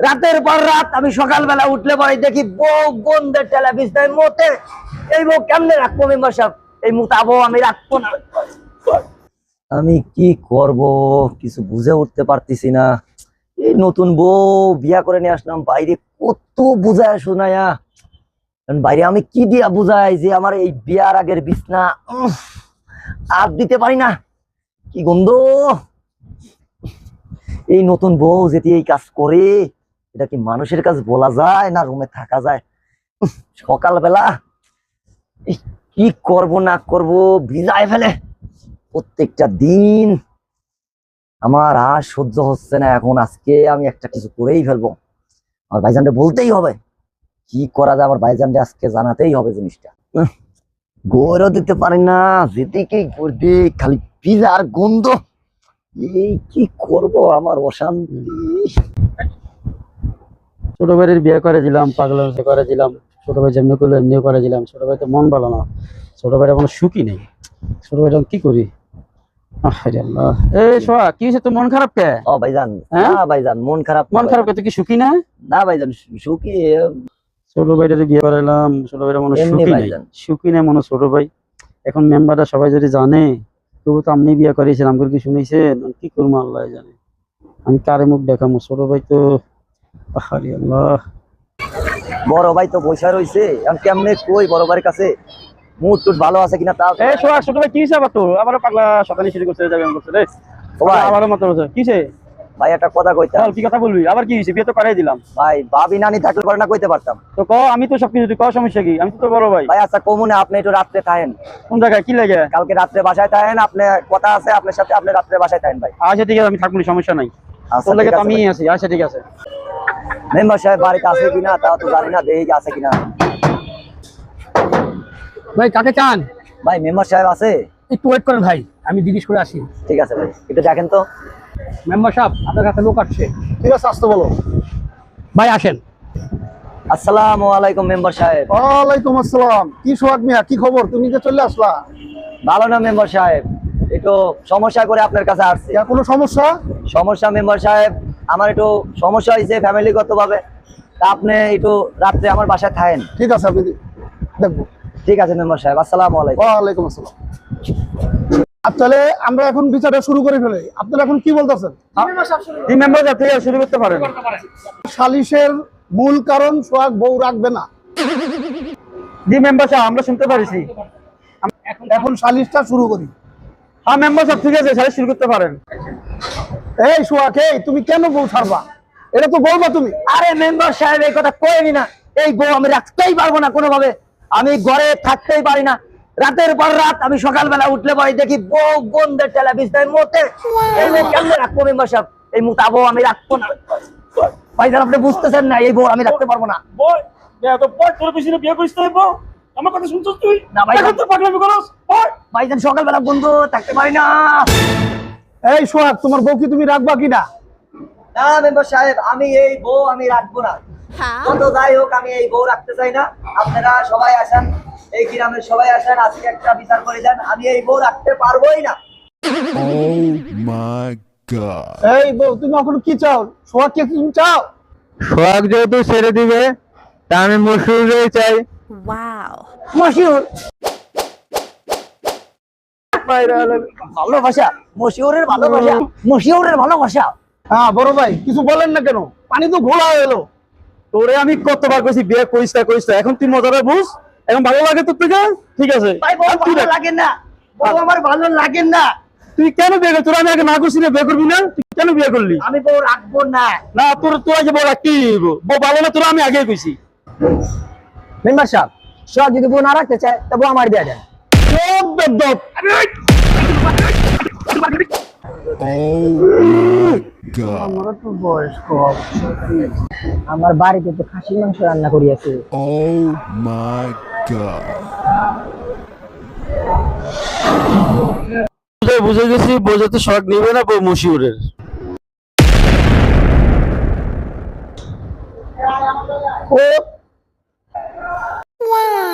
রাতের পর রাত আমি সকালবেলা উঠলে পরে দেখি বউ গন্ধের টেলা বিছনায় মতে। এই বউ কেমনে রাখবো মেম্বার সাহেব? এই মুতাবো আমি রাখবো না। আমি কি করব কিছু বুঝে উঠতে পারতেছি না। এই নতুন বউ বিয়া করে নিয়ে আসলাম, বাইরে কত বুঝায় শোনায়া, বাইরে আমি কি দিয়া বুঝাই যে আমার এই বিয়ার আগের বিছনা আর দিতে পারি না, কি গন্ধ। এই নতুন বউ যেটি এই কাজ করে, এটা কি মানুষের কাজ বলা যায় না রুমে থাকা যায়? সকালবেলা কি করব না করব ভিজায় ফেলে প্রত্যেকটা দিন। আমার আর সহ্য হচ্ছে না এখন। আজকে আমি একটা কিছু করেই ফেলবো, আমার ভাইজানকে বলতেই হবে। কি করা যায় আমার ভাইজানকে আজকে জানাতেই হবে জিনিসটা। গৌরও দিতে পারি না, যেদিকে করবে খালি পিজার গন্ধ। এই কি করব, আমার অশান্তি। ছোট ভাইয়ের বিয়ে করে দিলাম, পাগলের বিয়ে করে দিলাম। ছোট ভাই যেমনি করলো এমনিও করে দিলাম। ছোট ভাই তো মন ভালো না, ছোট ভাইয়ের কোনো সুখই নেই। ছোট ভাই কি করি? এই সোয়া, কি হয়েছে? তোর মন খারাপ কে? ও ভাইজান, হ্যাঁ? না ভাইজান মন খারাপ না। মন খারাপ কে? তুই কি সুখী না? না ভাইজান সুখী। ছোট ভাইটা বিয়ে করাইলাম, ছোট ভাইটা মনে এমনি সুখী নেই, ভাইজান। সুখী নেই মনে ছোট ভাই। এখন মেম্বাররা সবাই যদি জানে, তবু তো আপনি বিয়ে করেছেন, আমাকে কি শুনেছেন? কি করবো আল্লাহ জানে, আমি কারে মুখ দেখাবো? ছোট ভাই তো আহারে আল্লাহ। বড় ভাই তো বসে রইছে, আমি কেমনে কই বড় ভাইয়ের কাছে মুড টুট ভালো আছে কিনা তা। এই সোয়া, ছোট ভাই কি হয়েছে আবার? তোর আবার পাগলা সকালে শুরু করতে যাবে করছে রে। ভাই আমারও মত হচ্ছে কিসে? ভাই একটা কথা কইতাম। বল, কি কথা বলবি? আবার কি হয়েছে? বিয়ে তো করাই দিলাম। ভাই ভাবি নানি থাকলে পরে না কইতে পারতাম। তো ক, আমি তো সবকিছু, তুই ক সমস্যা কি? আমি তো তোর বড় ভাই। ভাই আচ্ছা কমুনে আপনি একটু রাত্রে থাকেন। কোন জায়গায়? কি লাগে? কালকে রাত্রে বাসায় থাকেন, আপনি কথা আছে আপনার সাথে, আপনি রাত্রে বাসায় থাকেন ভাই। আচ্ছা ঠিক আছে, আমি থাকবো, সমস্যা নাই। আচ্ছা তোর লাগে ঠিক তো আছে আমি ভাই। আছি। আচ্ছা ঠিক আছে। মেম্বার সাহেব বাড়িতে আছে কিনা তাও তো জানি না, দেখি আছে কিনা। ভাই কাকে চান? ভাই মেম্বার সাহেব আছে? একটু ওয়েট করেন ভাই, আমি জিজ্ঞেস করে আসি। ঠিক আছে ভাই, একটু দেখেন তো। মেম্বার সাহেব, আপনার কাছে লোক আসছে। ঠিক আছে, আসতে বলো। ভাই আসেন। আসসালামু আলাইকুম মেম্বার সাহেব। ওয়ালাইকুম আসসালাম। কি সোহাগ মিয়া, কি খবর? তুমি যে চলে আসলা? ভালো না মেম্বার সাহেব, একটু সমস্যা করে আপনার কাছে আসছে। কোনো সমস্যা? সমস্যা মেম্বার সাহেব, আমার একটু সমস্যা হয়েছে ফ্যামিলিগত ভাবে, তা আপনি একটু রাত্রে আমার বাসায় থাকেন। ঠিক আছে, আমি দেখবো। ঠিক আছে মেম্বার সাহেব, আসসালামু আলাইকুম। ওয়ালাইকুম আসসালাম। আর তাহলে আমরা এখন বিচারটা শুরু করে ফেলি। আপনারা এখন কি বলতেছেন? এই মেম্বার সাহেব থেকে শুরু করতে পারেন। সালিশের মূল কারণ সোহাগ বউ রাখবে না। জি মেম্বার সাহেব, আমরা শুনতে পারিছি। এখন সালিশটা শুরু করি। হ্যাঁ মেম্বার সাহেব, ঠিক আছে, সালিশ শুরু করতে পারেন। এই সোহাগ, এই তুমি কেন বউ ছাড়বা? এটা তো বলবা তুমি। আরে মেম্বার সাহেব এই কথা কইনি না, এই বউ আমি রাখতেই পারবো না কোনোভাবে, আমি ঘরে থাকতেই পারি না। রাতের পর রাত আমি সকালবেলা উঠলে পরে দেখি বউ গন্ধের টেলা বিছনায় মতে। এই বউ কেমনে রাখবো মেম্বার সাহেব? এই মুতাবো আমি রাখবো না। ভাইজান আপনি বুঝতেছেন না, এই বউ আমি রাখতে পারবো না। বই তো বই তোর পিছনে বিয়ে করিস তাই বউ? আমার কথা শুনছস তুই? না ভাইজান, এখন তো পাগলামি করস। বই ভাইজান সকালবেলা বন্ধু থাকতে পারি না। এই সোহাগ, তোমার বউ কি তুমি রাখবা কিনা? না মেম্বার সাহেব, আমি এই বউ আমি রাখবো না। কত যাই হোক আমি এই বউ রাখতে চাই না। আপনারা সবাই আসেন, এই গ্রামের সবাই আসেন, আজকে একটা বিচার করে দেন, আমি এই বউ রাখতে পারবোই না। Oh my god. এই বউ তুমি এখন কি চাও? সোহাগ কে তুমি চাও? সোহাগ যেহেতু ছেড়ে দিবে, তা আমি মশুরই চাই। Wow. মশিউর ভালোবাসা, মশিউরের ভালোবাসা, মশিউরের ভালোবাসা। হ্যাঁ বড় ভাই, কিছু বলেন না কেন? পানি তো ঘোলা হয়ে এলো। তোরে আমি কতবার কইছি বিয়ে করিস না, এখন তুই মজাটা বুঝ। এখন ভালো লাগে তোর থেকে? ঠিক আছে, ভাই বউ ভালো লাগে না, বউ আমার ভালো লাগে না। তুই কেন বিয়ে করলি? তোর আমি আগে না করছি না, বিয়ে করবি না? তুই কেন বিয়ে করলি? আমি বউ রাখবো না। না তোর, তোর আগে বড় কি বউ ভালো না? তোর আমি আগে কইছি। মেম্বার সাহেব, সব যদি বউ না রাখতে চায় তা বউ আমার দিয়ে দেন। Oh my god. আমার বাড়িতে তো খাসির মাংস রান্না করিয়াছে। Oh my god. বুঝে গেছি, বোঝাতে শখ নিবে না, বউ মশিউরের। ও Wow.